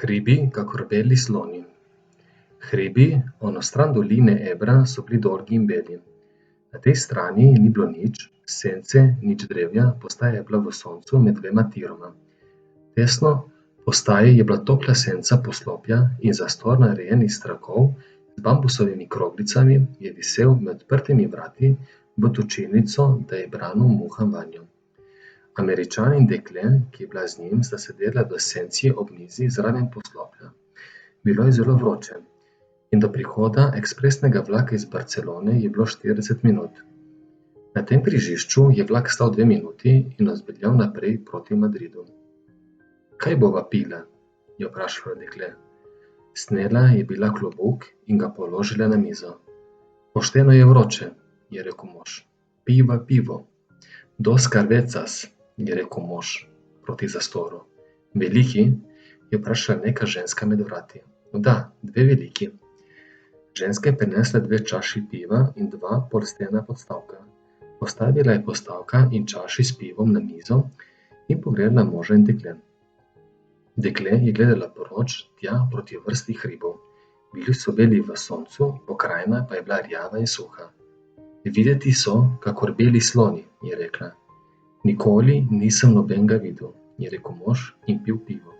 Hribi kakor beli sloni. Hribi onostran doline Ebra so bili dolgi in beli. Na tej strani ni bilo nič, sence, nič drevja, postaja je bila v soncu med dvema tiroma. Desno postaji je bila topla senca poslopja in zastor, narejen iz trakov z bambusovimi kroglicami, je visel med odprtimi vrati v točilnico, da je branil muham vanjo. Američan in dekle, ki je bila z njim, sta sedela v senci ob mizi zraven poslopja. Bilo je zelo vroče in do prihoda ekspresnega vlaka iz Barcelone je bilo 40 minut. Na tem križišču je vlak stal 2 minuti in odpeljal naprej proti Madridu. Kaj bova pila? Je vprašalo dekle. Snela je bila klobuk in ga položila na mizo. Pošteno je vroče, je rekel mož. Piva pivo. Dos cervezas, je rekel mož proti zastoru. Veliki? Je vprašala neka ženska med vrati. Da, 2 veliki. Ženska je prinesla 2 čaši piva in 2 polstena podstavka. Postavila je podstavka in čaši s pivom na mizo in pogledala moža in dekle. Dekle je gledala proč, tja proti vrsti hribov. Bili so beli v soncu, pokrajina pa je bila rjava in suha. Videti so kakor beli sloni, je rekla. Nikoli nisem nobenega videl, je rekel mož in pil pivo.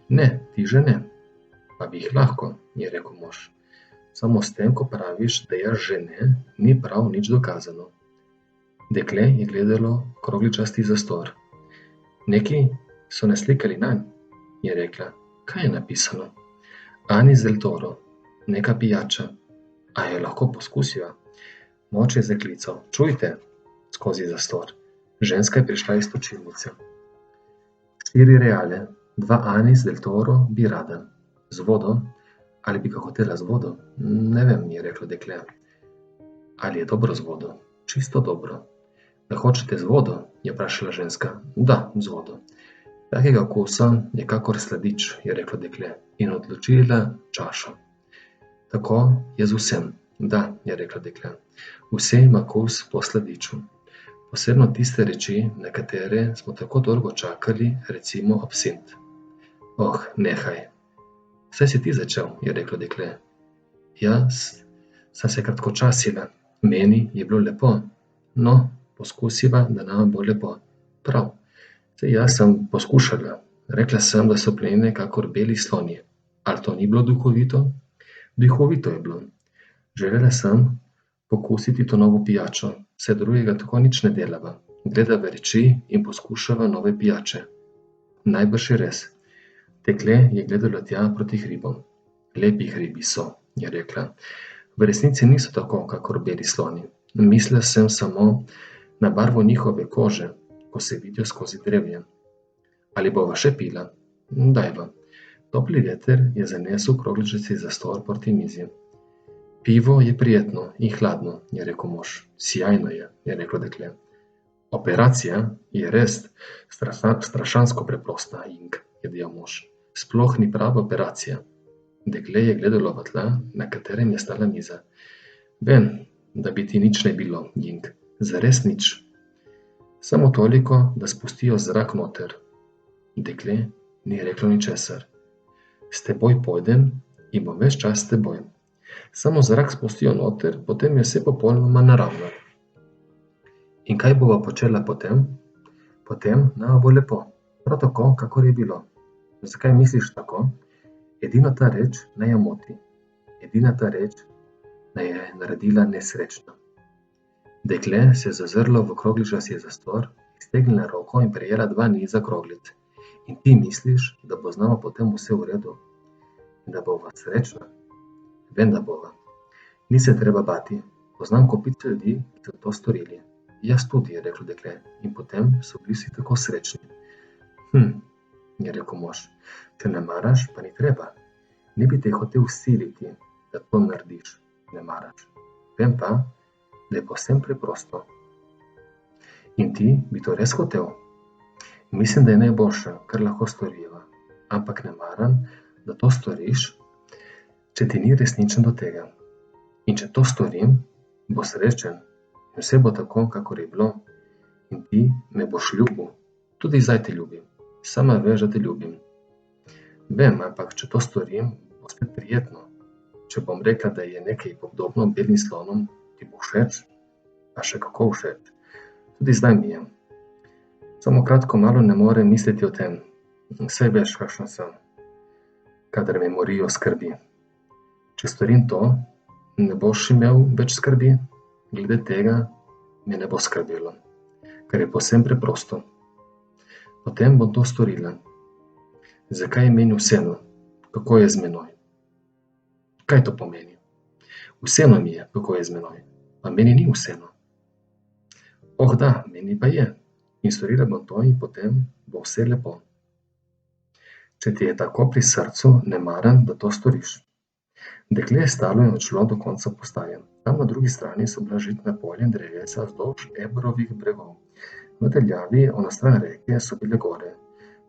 Ne, ti že ne. Pa bi jih lahko, je rekel mož. Samo s tem, ko praviš, da jaz že ne, ni prav nič dokazano. Dekle je gledalo krogličasti zastor. Neki so naslikali nanj, je rekla. Kaj je napisano? Anis del Toro, neka pijača. A jo lahko poskusiva? Mož je zaklical. Čujte, skozi zastor. Ženska je prišla iz točilnice. 4 reale, 2 Anis del Toro bi rada. Z vodo? Ali bi ga hotela z vodo? Ne vem, je reklo dekle. Ali je dobro z vodo? Čisto dobro. Da hočete z vodo? Je vprašala ženska. Da, z vodo. Takega okusa je kakor sladič, je reklo dekle in odločila čašo. Tako je z vsem. Da, je reklo dekle. Vse ima okus po sladiču. Posebno tiste reči, na katere smo tako dolgo čakali, recimo absint. Oh, nehaj. Saj si ti začel, je reklo dekle. Jaz sem se kratkočasila. Meni je bilo lepo. No, poskusiva, da nam bo lepo. Prav. Saj jaz sem poskušala. Rekla sem, da so plenine kakor beli sloni. Ali to ni bilo duhovito? Duhovito je bilo. Želela sem pokusiti to novo pijačo, saj drugega tako nič ne delava. Gledava reči in poskušava nove pijače. Najbrž je res. Dekle je gledalo tja proti hribom. Lepi hribi so, je rekla. V resnici niso tako kakor beli sloni. Mislila sem samo na barvo njihove kože, ko se vidijo skozi drevje. Ali bova še pila? Dajva. Topli veter je zanesel krogličasti zastor proti mizi. Pivo je prijetno in hladno, je rekel mož. Sijajno je reklo dekle. Operacija je res strašansko preprosta, Ing, je dejal mož. Sploh ni prava operacija. Dekle je gledalo v tla, na katerem je stala miza. Vem, da bi ti nič ne bilo, Ing. Zares nič. Samo toliko, da spustijo zrak noter. Dekle ni reklo ničesar. S teboj pojdem in bom ves čas s teboj. Samo zrak spustijo noter, potem je vse popolnoma naravno. In kaj bova počela potem? Potem nama bo lepo, prav tako, kakor je bilo. Zakaj misliš tako? Edino ta reč naj jo moti. Edina ta reč naj je naredila nesrečno. Dekle se je zazrlo v krogličasti zastor, iztegnila roko in prejela 2 niza kroglic. In ti misliš, da bo z nama potem vse v redu? In da bova srečna? Vem, da bova. Ni se treba bati. Poznam kopico ljudi, ki so to storili. Jaz tudi, je reklo dekle. In potem so bili vsi tako srečni. Je rekel mož. Če ne maraš, pa ni treba. Ne bi te hotel siliti, da to narediš. Ne maraš. Vem pa, da je povsem preprosto. In ti bi to res hotel? Mislim, da je najboljše, kar lahko storiva. Ampak ne maram, da to storiš, če ti ni resničen do tega. In če to storim, bo srečen in vse bo tako, kakor je bilo. In ti me boš ljubil. Tudi zdaj te ljubim. Sama veš, da te ljubim. Vem, ampak če to storim, bo spet prijetno. Če bom rekla, da je nekaj podobno belim slonom, ti bo všeč, a še kako všeč. Tudi zdaj mi je. Samo kratko malo ne morem misliti o tem. Saj veš, kakšen sem, kadar me morijo skrbi. Če storim to, ne boš imel več skrbi, glede tega me ne bo skrbelo, ker je povsem preprosto. Potem bom to storila. Zakaj je meni vseeno, kako je z menoj? Kaj to pomeni? Vseeno mi je, kako je z menoj, pa meni ni vseeno. Oh da, meni pa je. In storila bom to in potem bo vse lepo. Če ti je tako pri srcu, ne maram, da to storiš. Dekle je stalo in odšlo do konca postaje. Tam na drugi strani so bila žitna polja in drevesa vzdolž Ebrovih bregov. V daljavi, onstran reke, so bile gore.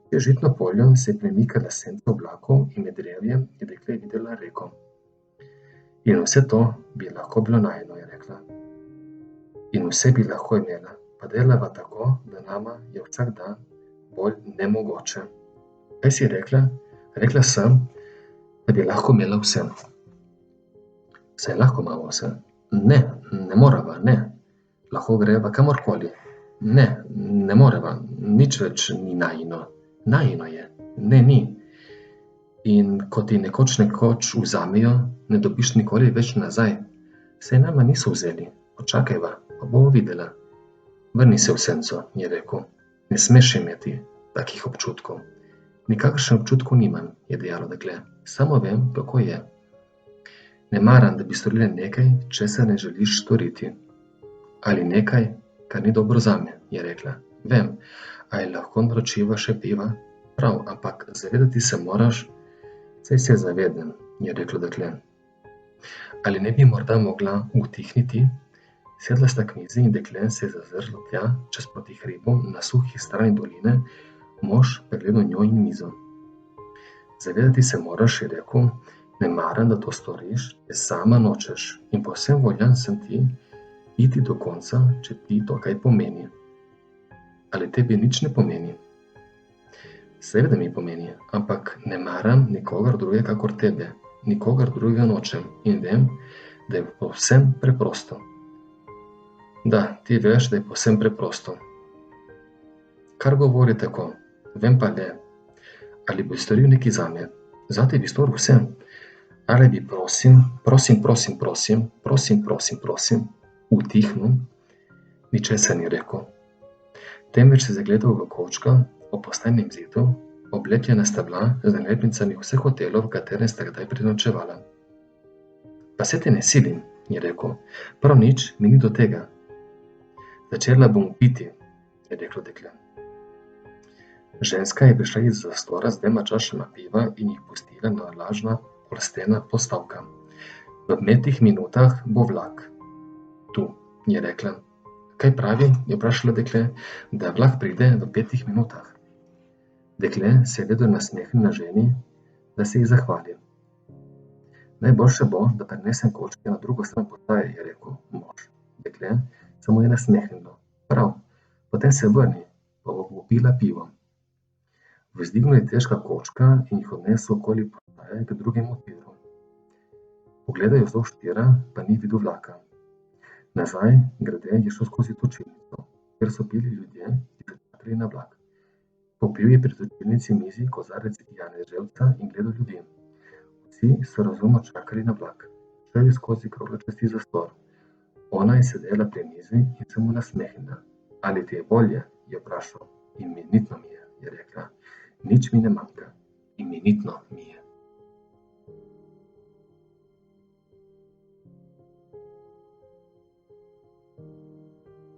Čez žitno polje se je premikala senca oblakov in med drevjem je dekle videla reko. In vse to bi lahko bilo najino, je rekla. In vse bi lahko imela, pa delava tako, da nama je vsak dan bolj nemogoče. Kaj si rekla? Rekla sem, da bi lahko imela vse. Saj lahko imamo vse. Ne, ne morava, ne. Lahko greva kamorkoli. Ne, ne moreva, nič več ni najino. Najino je, ne ni. In ko ti nekoč vzamejo, ne dobiš nikoli več nazaj. Saj nama niso vzeli, počakajva, pa bomo videla. Vrni se v senco, je rekel. Ne smeš imeti takih občutkov. Nikakršnih občutkov nimam, je dejalo dekle. Samo vem, kako je. Ne maram, da bi storila nekaj, česar ne želiš storiti. Ali nekaj, kar ni dobro zame, je rekla. Vem, ali lahko naročiva še piva? Prav, ampak zavedati se moraš. Saj se zavedam, je reklo dekle. Ali ne bi morda mogla utihniti? Sedla sta k mizi in dekle se je zazrlo tja, čez proti hribu, na suhi strani doline, mož pa je gledal njo in mizo. Zavedati se moraš, je rekel, ne maram, da to storiš, če sama nočeš in povsem voljan sem ti iti do konca, če ti to kaj pomeni. Ali tebi nič ne pomeni? Seveda mi pomeni, ampak ne maram nikogar drugega kakor tebe. Nikogar drugega nočem in vem, da je povsem preprosto. Da, ti veš, da je povsem preprosto. Kar govori tako, vem pa le, ali bi storil nekaj zame. Zate bi storil vse. Ali bi prosim, utihnil, ničesar ni rekel. Temveč se zagledal v kovčka ob postajnem zidu, oblepljena sta bila z nalepnicami vseh hotelov, v katerem sta kdaj prenočevala. Pa se te ne silim, je rekel, prav nič mi ni do tega. Začela bom piti, je reklo dekle. Ženska je prišla iz zastora z 2 čašama piva in jih pustila na vlažna polstena postavka. V 5 minutah bo vlak. Tu, je rekla. Kaj pravi, je vprašala dekle, da vlak pride v 5 minutah. Dekle se je vedno nasmehnila ženi, da se ji zahvali. Najboljše bo, da prinesem kovčke na drugo stran postaje, je rekel mož. Dekle se mu je nasmehnilo. Prav, potem se vrni, pa bo popila pivo. Vzdignil je težka kovčka in jih odnesel okoli postaje k drugemu tiru. Pogledal je vzdolž tira, pa ni videl vlaka. Nazaj grede je šel skozi točilnico, kjer so pili ljudje, ki so čakali na vlak. Popil je pri točilnici mizi kozarec janeževca in gledal ljudi. Vsi so razumno čakali na vlak. Šel je skozi kroglačasti zastor. Ona je sedela pri mizi in se mu nasmehnila. Ali ti je bolje, je vprašal. Imenitno mi je rekla. Nič mi ne manjka. Imenitno mi je.